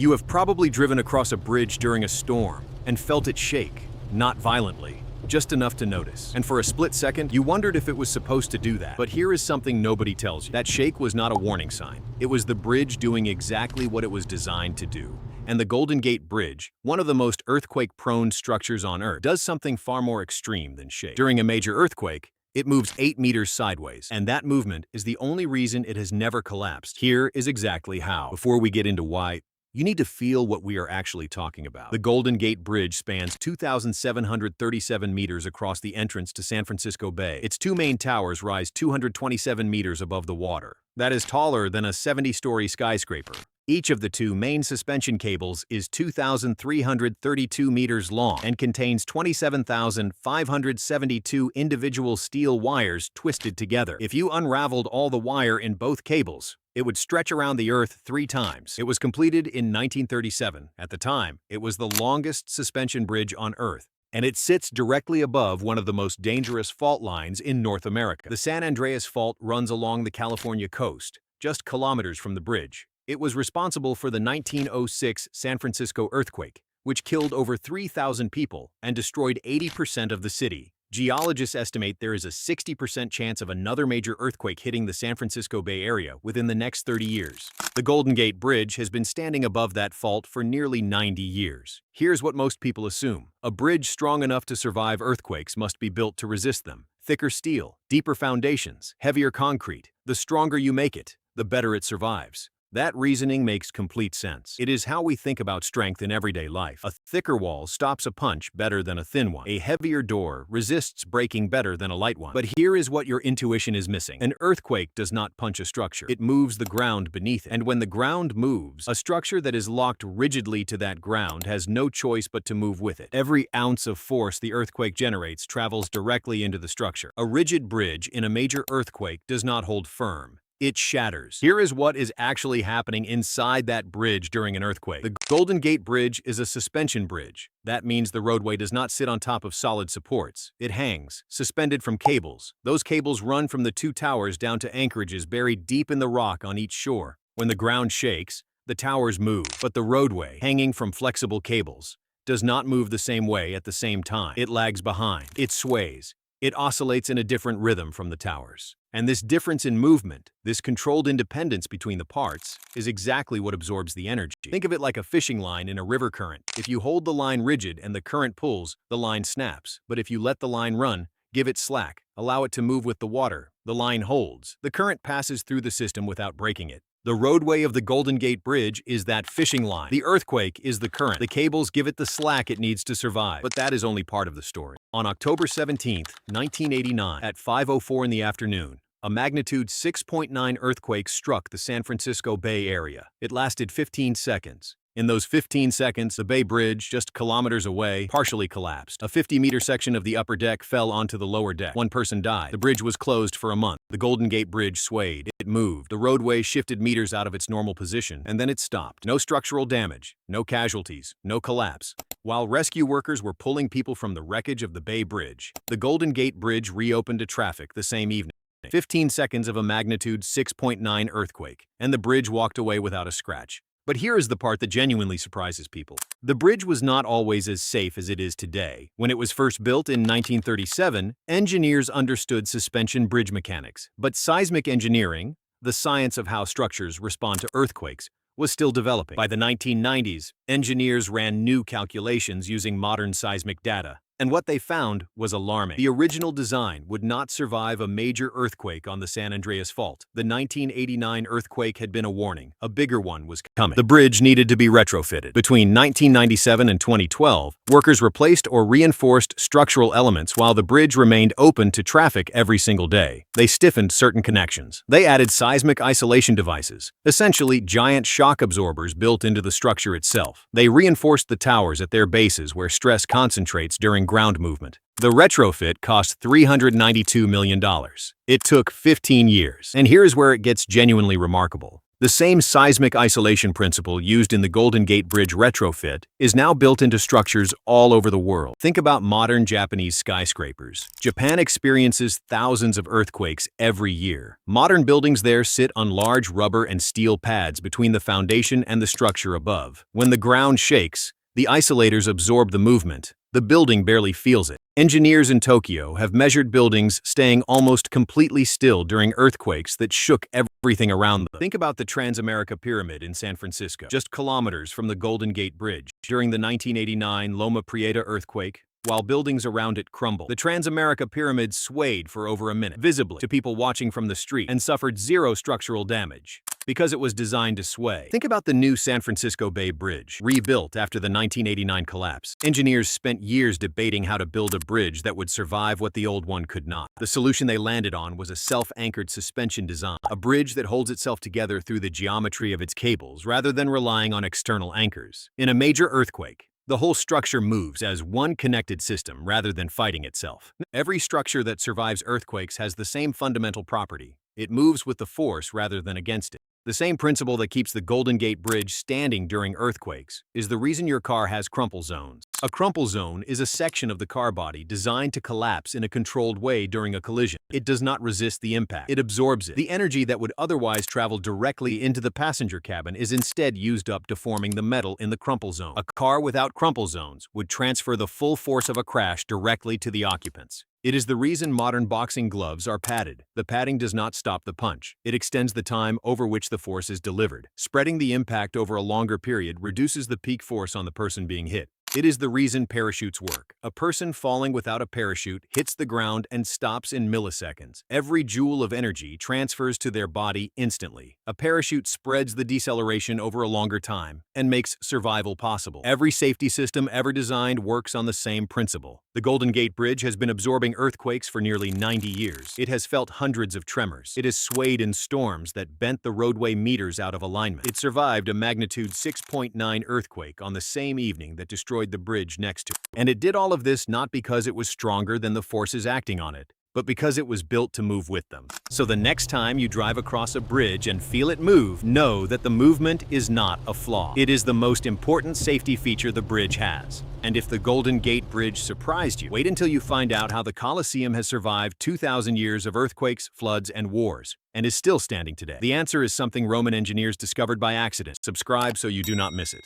You have probably driven across a bridge during a storm and felt it shake, not violently, just enough to notice. And for a split second, you wondered if it was supposed to do that. But here is something nobody tells you. That shake was not a warning sign. It was the bridge doing exactly what it was designed to do. And the Golden Gate Bridge, one of the most earthquake-prone structures on Earth, does something far more extreme than shake. During a major earthquake, it moves 8 meters sideways, and that movement is the only reason it has never collapsed. Here is exactly how. Before we get into why, you need to feel what we are actually talking about. The Golden Gate Bridge spans 2,737 meters across the entrance to San Francisco Bay. Its two main towers rise 227 meters above the water. That is taller than a 70-story skyscraper. Each of the two main suspension cables is 2,332 meters long and contains 27,572 individual steel wires twisted together. If you unraveled all the wire in both cables, it would stretch around the Earth 3 times. It was completed in 1937. At the time, it was the longest suspension bridge on Earth, and it sits directly above one of the most dangerous fault lines in North America. The San Andreas Fault runs along the California coast, just kilometers from the bridge. It was responsible for the 1906 San Francisco earthquake, which killed over 3,000 people and destroyed 80% of the city. Geologists estimate there is a 60% chance of another major earthquake hitting the San Francisco Bay Area within the next 30 years. The Golden Gate Bridge has been standing above that fault for nearly 90 years. Here's what most people assume. A bridge strong enough to survive earthquakes must be built to resist them. Thicker steel, deeper foundations, heavier concrete. The stronger you make it, the better it survives. That reasoning makes complete sense. It is how we think about strength in everyday life. A thicker wall stops a punch better than a thin one. A heavier door resists breaking better than a light one. But here is what your intuition is missing. An earthquake does not punch a structure. It moves the ground beneath it. And when the ground moves, a structure that is locked rigidly to that ground has no choice but to move with it. Every ounce of force the earthquake generates travels directly into the structure. A rigid bridge in a major earthquake does not hold firm. It shatters. Here is what is actually happening inside that bridge during an earthquake. The Golden Gate Bridge is a suspension bridge. That means the roadway does not sit on top of solid supports. It hangs, suspended from cables. Those cables run from the two towers down to anchorages buried deep in the rock on each shore. When the ground shakes, the towers move, but the roadway, hanging from flexible cables, does not move the same way at the same time. It lags behind. It sways. It oscillates in a different rhythm from the towers. And this difference in movement, this controlled independence between the parts, is exactly what absorbs the energy. Think of it like a fishing line in a river current. If you hold the line rigid and the current pulls, the line snaps. But if you let the line run, give it slack, allow it to move with the water, the line holds. The current passes through the system without breaking it. The roadway of the Golden Gate Bridge is that fishing line. The earthquake is the current. The cables give it the slack it needs to survive. But that is only part of the story. On October 17, 1989, at 5:04 in the afternoon, a magnitude 6.9 earthquake struck the San Francisco Bay Area. It lasted 15 seconds. In those 15 seconds, the Bay Bridge, just kilometers away, partially collapsed. A 50-meter section of the upper deck fell onto the lower deck. One person died. The bridge was closed for a month. The Golden Gate Bridge swayed. It moved. The roadway shifted meters out of its normal position, and then it stopped. No structural damage, no casualties, no collapse. While rescue workers were pulling people from the wreckage of the Bay Bridge, the Golden Gate Bridge reopened to traffic the same evening. 15 seconds of a magnitude 6.9 earthquake, and the bridge walked away without a scratch. But here is the part that genuinely surprises people. The bridge was not always as safe as it is today. When it was first built in 1937, engineers understood suspension bridge mechanics. But seismic engineering, the science of how structures respond to earthquakes, was still developing. By the 1990s, engineers ran new calculations using modern seismic data. And what they found was alarming. The original design would not survive a major earthquake on the San Andreas Fault. The 1989 earthquake had been a warning. A bigger one was coming. The bridge needed to be retrofitted. Between 1997 and 2012, workers replaced or reinforced structural elements while the bridge remained open to traffic every single day. They stiffened certain connections. They added seismic isolation devices, essentially giant shock absorbers built into the structure itself. They reinforced the towers at their bases where stress concentrates during ground movement. The retrofit cost $392 million. It took 15 years. And here's where it gets genuinely remarkable. The same seismic isolation principle used in the Golden Gate Bridge retrofit is now built into structures all over the world. Think about modern Japanese skyscrapers. Japan experiences thousands of earthquakes every year. Modern buildings there sit on large rubber and steel pads between the foundation and the structure above. When the ground shakes, the isolators absorb the movement. The building barely feels it. Engineers in Tokyo have measured buildings staying almost completely still during earthquakes that shook everything around them. Think about the Transamerica Pyramid in San Francisco, just kilometers from the Golden Gate Bridge. During the 1989 Loma Prieta earthquake, while buildings around it crumbled, the Transamerica Pyramid swayed for over a minute, visibly to people watching from the street, and suffered zero structural damage because it was designed to sway. Think about the new San Francisco Bay Bridge, rebuilt after the 1989 collapse. Engineers spent years debating how to build a bridge that would survive what the old one could not. The solution they landed on was a self-anchored suspension design, a bridge that holds itself together through the geometry of its cables rather than relying on external anchors. In a major earthquake, the whole structure moves as one connected system rather than fighting itself. Every structure that survives earthquakes has the same fundamental property. It moves with the force rather than against it. The same principle that keeps the Golden Gate Bridge standing during earthquakes is the reason your car has crumple zones. A crumple zone is a section of the car body designed to collapse in a controlled way during a collision. It does not resist the impact. It absorbs it. The energy that would otherwise travel directly into the passenger cabin is instead used up deforming the metal in the crumple zone. A car without crumple zones would transfer the full force of a crash directly to the occupants. It is the reason modern boxing gloves are padded. The padding does not stop the punch. It extends the time over which the force is delivered. Spreading the impact over a longer period reduces the peak force on the person being hit. It is the reason parachutes work. A person falling without a parachute hits the ground and stops in milliseconds. Every joule of energy transfers to their body instantly. A parachute spreads the deceleration over a longer time and makes survival possible. Every safety system ever designed works on the same principle. The Golden Gate Bridge has been absorbing earthquakes for nearly 90 years. It has felt hundreds of tremors. It has swayed in storms that bent the roadway meters out of alignment. It survived a magnitude 6.9 earthquake on the same evening that destroyed the bridge next to it. And it did all of this not because it was stronger than the forces acting on it, but because it was built to move with them. So the next time you drive across a bridge and feel it move, know that the movement is not a flaw. It is the most important safety feature the bridge has. And if the Golden Gate Bridge surprised you, wait until you find out how the Colosseum has survived 2,000 years of earthquakes, floods, and wars, and is still standing today. The answer is something Roman engineers discovered by accident. Subscribe so you do not miss it.